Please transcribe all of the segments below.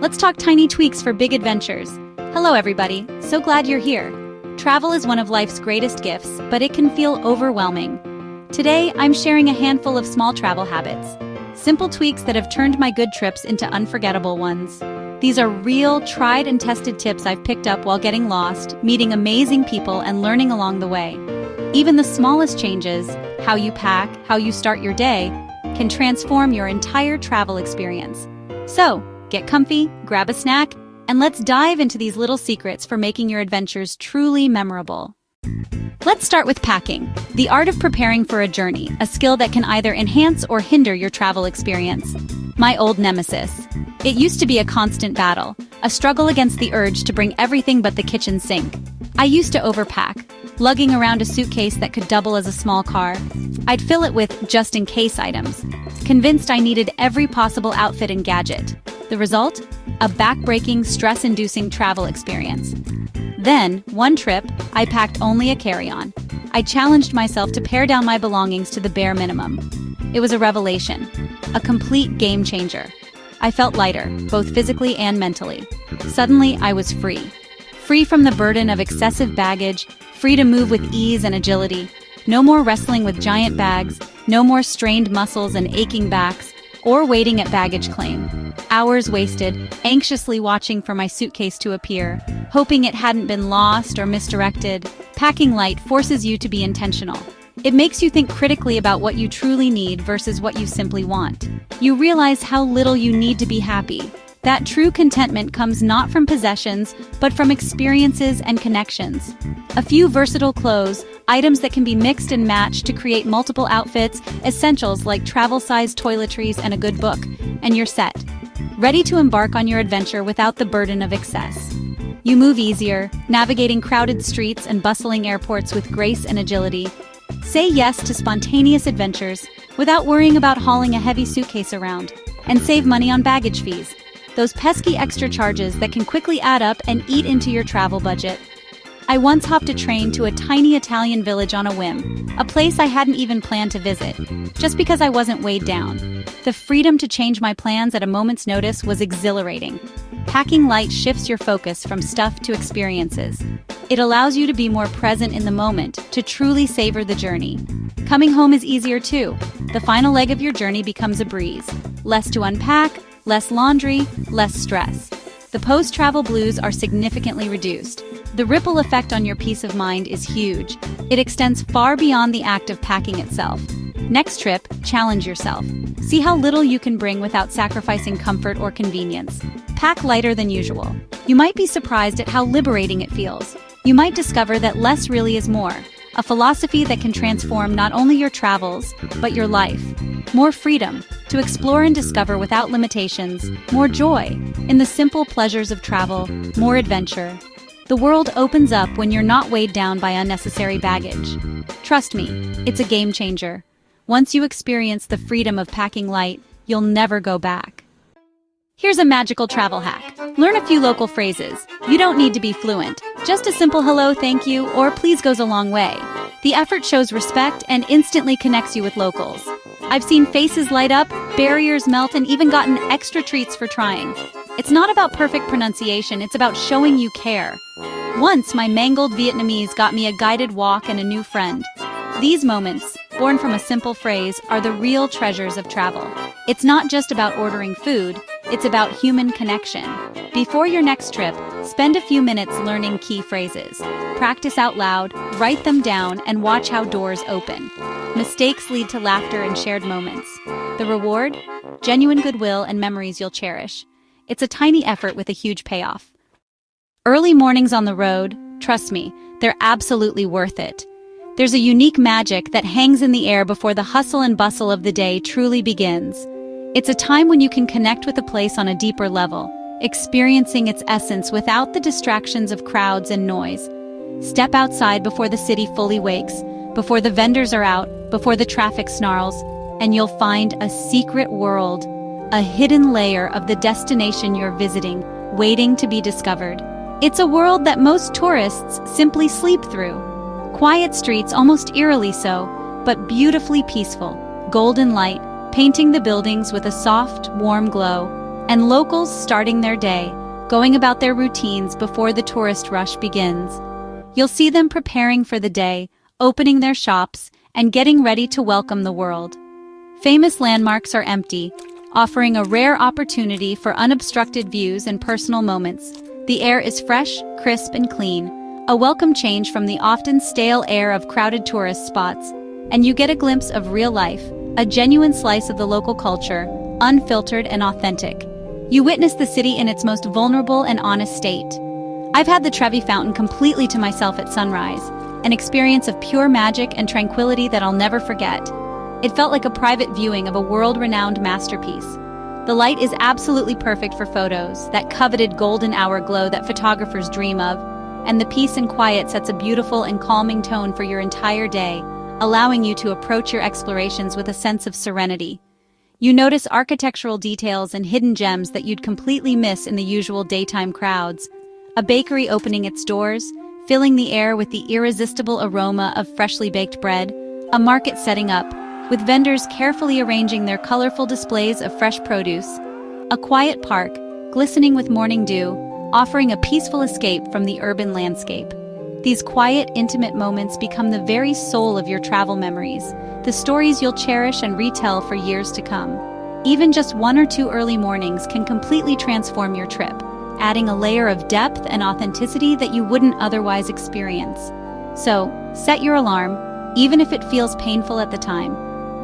Let's talk tiny tweaks for big adventures. Hello everybody, so glad you're here. Travel is one of life's greatest gifts, but it can feel overwhelming. Today, I'm sharing a handful of small travel habits. Simple tweaks that have turned my good trips into unforgettable ones. These are real, tried and tested tips I've picked up while getting lost, meeting amazing people, and learning along the way. Even the smallest changes, how you pack, how you start your day, can transform your entire travel experience. So, get comfy, grab a snack, and let's dive into these little secrets for making your adventures truly memorable. Let's start with packing, the art of preparing for a journey, a skill that can either enhance or hinder your travel experience. My old nemesis. It used to be a constant battle, a struggle against the urge to bring everything but the kitchen sink. I used to overpack, lugging around a suitcase that could double as a small car. I'd fill it with just-in-case items, convinced I needed every possible outfit and gadget. The result? A back-breaking, stress-inducing travel experience. Then, one trip, I packed only a carry-on. I challenged myself to pare down my belongings to the bare minimum. It was a revelation, a complete game changer. I felt lighter, both physically and mentally. Suddenly, I was free. Free from the burden of excessive baggage, free to move with ease and agility. No more wrestling with giant bags, no more strained muscles and aching backs, or waiting at baggage claim. Hours wasted, anxiously watching for my suitcase to appear, hoping it hadn't been lost or misdirected. Packing light forces you to be intentional. It makes you think critically about what you truly need versus what you simply want. You realize how little you need to be happy. That true contentment comes not from possessions, but from experiences and connections. A few versatile clothes, items that can be mixed and matched to create multiple outfits, essentials like travel-sized toiletries and a good book, and you're set. Ready to embark on your adventure without the burden of excess. You move easier, navigating crowded streets and bustling airports with grace and agility. Say yes to spontaneous adventures without worrying about hauling a heavy suitcase around, and save money on baggage fees. Those pesky extra charges that can quickly add up and eat into your travel budget. I once hopped a train to a tiny Italian village on a whim, a place I hadn't even planned to visit, just because I wasn't weighed down. The freedom to change my plans at a moment's notice was exhilarating. Packing light shifts your focus from stuff to experiences. It allows you to be more present in the moment, to truly savor the journey. Coming home is easier too. The final leg of your journey becomes a breeze. Less to unpack, less laundry, less stress. The post-travel blues are significantly reduced. The ripple effect on your peace of mind is huge. It extends far beyond the act of packing itself. Next trip, challenge yourself. See how little you can bring without sacrificing comfort or convenience. Pack lighter than usual. You might be surprised at how liberating it feels. You might discover that less really is more. A philosophy that can transform not only your travels, but your life. More freedom to explore and discover without limitations, more joy in the simple pleasures of travel, more adventure. The world opens up when you're not weighed down by unnecessary baggage. Trust me, it's a game changer. Once you experience the freedom of packing light, you'll never go back. Here's a magical travel hack. Learn a few local phrases. You don't need to be fluent. Just a simple hello, thank you, or please goes a long way. The effort shows respect and instantly connects you with locals. I've seen faces light up, barriers melt, and even gotten extra treats for trying. It's not about perfect pronunciation, it's about showing you care. Once, my mangled Vietnamese got me a guided walk and a new friend. These moments, born from a simple phrase, are the real treasures of travel. It's not just about ordering food, it's about human connection. Before your next trip, spend a few minutes learning key phrases. Practice out loud, write them down, and watch how doors open. Mistakes lead to laughter and shared moments. The reward? Genuine goodwill and memories you'll cherish. It's a tiny effort with a huge payoff. Early mornings on the road, trust me, they're absolutely worth it. There's a unique magic that hangs in the air before the hustle and bustle of the day truly begins. It's a time when you can connect with a place on a deeper level, experiencing its essence without the distractions of crowds and noise. Step outside before the city fully wakes, before the vendors are out, before the traffic snarls, and you'll find a secret world, a hidden layer of the destination you're visiting, waiting to be discovered. It's a world that most tourists simply sleep through. Quiet streets, almost eerily so, but beautifully peaceful, golden light, painting the buildings with a soft, warm glow. and locals starting their day, going about their routines before the tourist rush begins. You'll see them preparing for the day, opening their shops, and getting ready to welcome the world. Famous landmarks are empty, offering a rare opportunity for unobstructed views and personal moments. The air is fresh, crisp, and clean, a welcome change from the often stale air of crowded tourist spots, and you get a glimpse of real life, a genuine slice of the local culture, unfiltered and authentic. You witness the city in its most vulnerable and honest state. I've had the Trevi Fountain completely to myself at sunrise, an experience of pure magic and tranquility that I'll never forget. It felt like a private viewing of a world-renowned masterpiece. The light is absolutely perfect for photos, that coveted golden hour glow that photographers dream of, and the peace and quiet sets a beautiful and calming tone for your entire day, allowing you to approach your explorations with a sense of serenity. You notice architectural details and hidden gems that you'd completely miss in the usual daytime crowds. A bakery opening its doors, filling the air with the irresistible aroma of freshly baked bread, a market setting up, with vendors carefully arranging their colorful displays of fresh produce, a quiet park, glistening with morning dew, offering a peaceful escape from the urban landscape. These quiet, intimate moments become the very soul of your travel memories, the stories you'll cherish and retell for years to come. Even just 1 or 2 early mornings can completely transform your trip, adding a layer of depth and authenticity that you wouldn't otherwise experience. So, set your alarm, even if it feels painful at the time.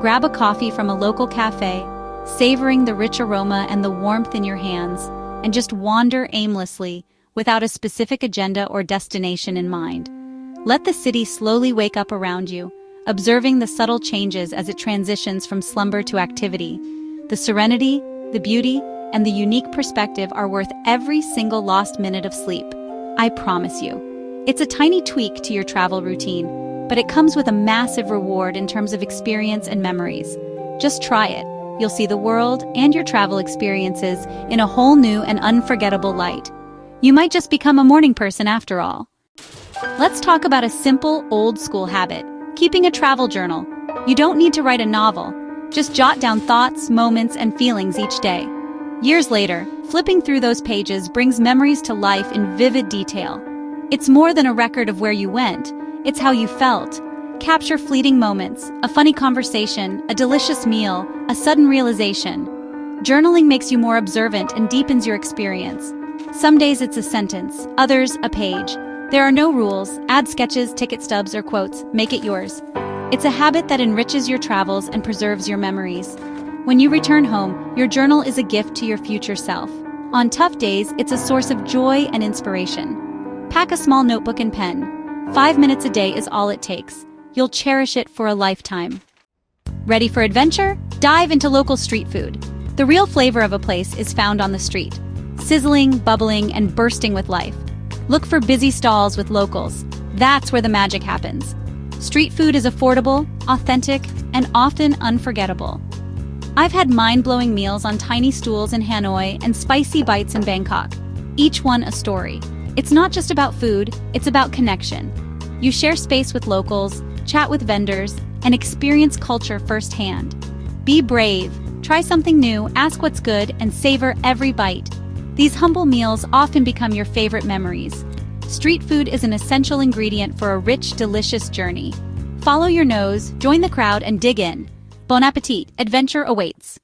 Grab a coffee from a local cafe, savoring the rich aroma and the warmth in your hands, and just wander aimlessly, without a specific agenda or destination in mind. Let the city slowly wake up around you, observing the subtle changes as it transitions from slumber to activity. The serenity, the beauty, and the unique perspective are worth every single lost minute of sleep. I promise you. It's a tiny tweak to your travel routine, but it comes with a massive reward in terms of experience and memories. Just try it. You'll see the world and your travel experiences in a whole new and unforgettable light. You might just become a morning person after all. Let's talk about a simple, old-school habit, keeping a travel journal. You don't need to write a novel. Just jot down thoughts, moments, and feelings each day. Years later, flipping through those pages brings memories to life in vivid detail. It's more than a record of where you went. It's how you felt. Capture fleeting moments, a funny conversation, a delicious meal, a sudden realization. Journaling makes you more observant and deepens your experience. Some days it's a sentence, others a page. There are no rules. Add sketches, ticket stubs, or quotes. Make it yours. It's a habit that enriches your travels and preserves your memories. When you return home, your journal is a gift to your future self. On tough days, it's a source of joy and inspiration. Pack a small notebook and pen. 5 minutes a day is all it takes. You'll cherish it for a lifetime. Ready for adventure? Dive into local street food. The real flavor of a place is found on the street. Sizzling, bubbling, and bursting with life. Look for busy stalls with locals. That's where the magic happens. Street food is affordable, authentic, and often unforgettable. I've had mind-blowing meals on tiny stools in Hanoi and spicy bites in Bangkok. Each one a story. It's not just about food, it's about connection. You share space with locals, chat with vendors, and experience culture firsthand. Be brave, try something new, ask what's good, and savor every bite. These humble meals often become your favorite memories. Street food is an essential ingredient for a rich, delicious journey. Follow your nose, join the crowd, and dig in. Bon appetit, adventure awaits.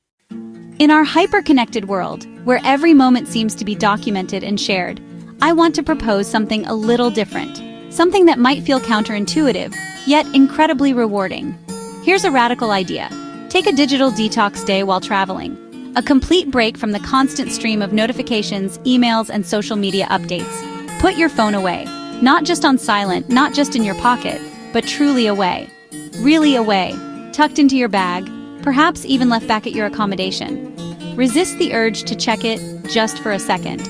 In our hyper-connected world, where every moment seems to be documented and shared, I want to propose something a little different. Something that might feel counterintuitive, yet incredibly rewarding. Here's a radical idea. Take a digital detox day while traveling. A complete break from the constant stream of notifications, emails, and social media updates. Put your phone away. Not just on silent, not just in your pocket, but truly away. Really away. Tucked into your bag, perhaps even left back at your accommodation. Resist the urge to check it just for a second,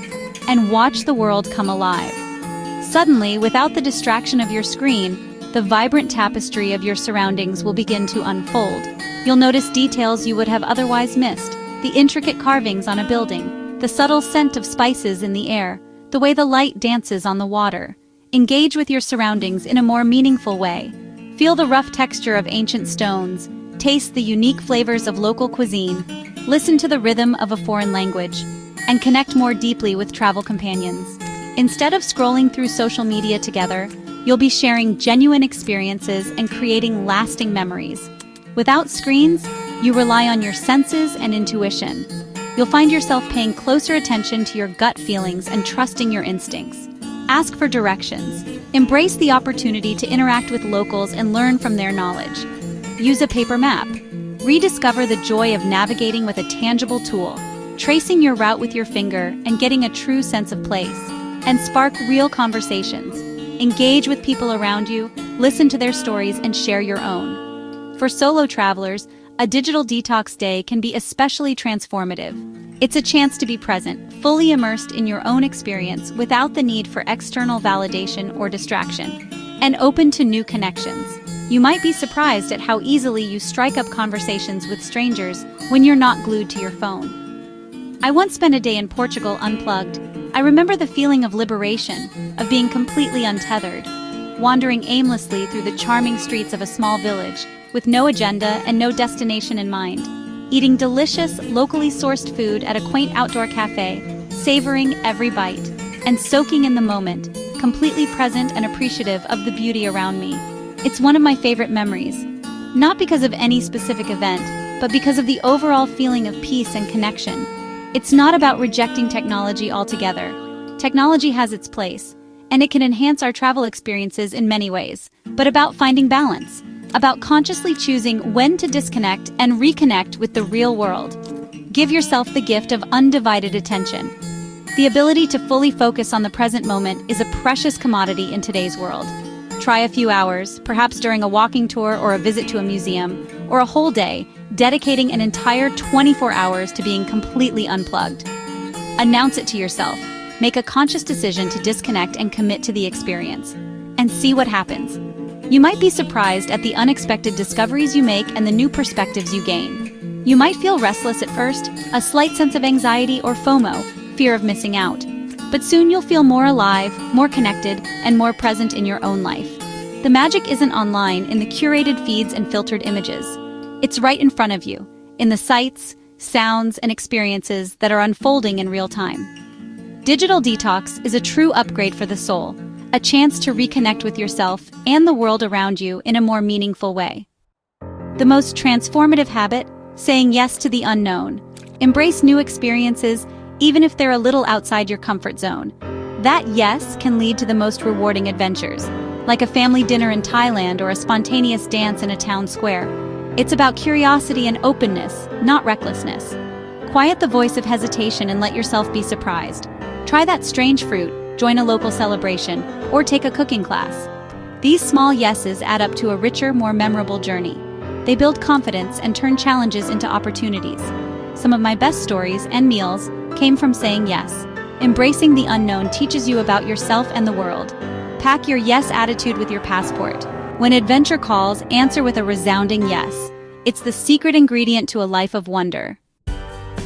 and watch the world come alive. Suddenly, without the distraction of your screen, the vibrant tapestry of your surroundings will begin to unfold. You'll notice details you would have otherwise missed. The intricate carvings on a building, the subtle scent of spices in the air, the way the light dances on the water. Engage with your surroundings in a more meaningful way. Feel the rough texture of ancient stones, taste the unique flavors of local cuisine, listen to the rhythm of a foreign language, and connect more deeply with travel companions. Instead of scrolling through social media together, you'll be sharing genuine experiences and creating lasting memories. Without screens, you rely on your senses and intuition. You'll find yourself paying closer attention to your gut feelings and trusting your instincts. Ask for directions. Embrace the opportunity to interact with locals and learn from their knowledge. Use a paper map. Rediscover the joy of navigating with a tangible tool, tracing your route with your finger and getting a true sense of place. And spark real conversations. Engage with people around you, listen to their stories, and share your own. For solo travelers, a digital detox day can be especially transformative. It's a chance to be present, fully immersed in your own experience without the need for external validation or distraction, and open to new connections. You might be surprised at how easily you strike up conversations with strangers when you're not glued to your phone. I once spent a day in Portugal unplugged. I remember the feeling of liberation, of being completely untethered, wandering aimlessly through the charming streets of a small village, with no agenda and no destination in mind, eating delicious, locally sourced food at a quaint outdoor cafe, savoring every bite, and soaking in the moment, completely present and appreciative of the beauty around me. It's one of my favorite memories, not because of any specific event, but because of the overall feeling of peace and connection. It's not about rejecting technology altogether. Technology has its place, and it can enhance our travel experiences in many ways, but about finding balance, about consciously choosing when to disconnect and reconnect with the real world. Give yourself the gift of undivided attention. The ability to fully focus on the present moment is a precious commodity in today's world. Try a few hours, perhaps during a walking tour or a visit to a museum, or a whole day, dedicating an entire 24 hours to being completely unplugged. Announce it to yourself. Make a conscious decision to disconnect and commit to the experience. And see what happens. You might be surprised at the unexpected discoveries you make and the new perspectives you gain. You might feel restless at first, a slight sense of anxiety or FOMO, fear of missing out. But soon you'll feel more alive, more connected, and more present in your own life. The magic isn't online in the curated feeds and filtered images. It's right in front of you, in the sights, sounds, and experiences that are unfolding in real time. Digital detox is a true upgrade for the soul, a chance to reconnect with yourself and the world around you in a more meaningful way. The most transformative habit, saying yes to the unknown. Embrace new experiences, even if they're a little outside your comfort zone. That yes can lead to the most rewarding adventures, like a family dinner in Thailand or a spontaneous dance in a town square. It's about curiosity and openness, not recklessness. Quiet the voice of hesitation and let yourself be surprised. Try that strange fruit, join a local celebration, or take a cooking class. These small yeses add up to a richer, more memorable journey. They build confidence and turn challenges into opportunities. Some of my best stories and meals came from saying yes. Embracing the unknown teaches you about yourself and the world. Pack your yes attitude with your passport. When adventure calls, answer with a resounding yes. It's the secret ingredient to a life of wonder.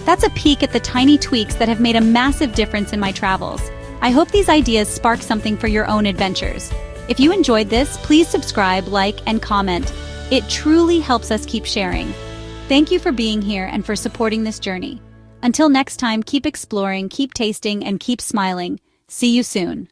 That's a peek at the tiny tweaks that have made a massive difference in my travels. I hope these ideas spark something for your own adventures. If you enjoyed this, please subscribe, like, and comment. It truly helps us keep sharing. Thank you for being here and for supporting this journey. Until next time, keep exploring, keep tasting, and keep smiling. See you soon.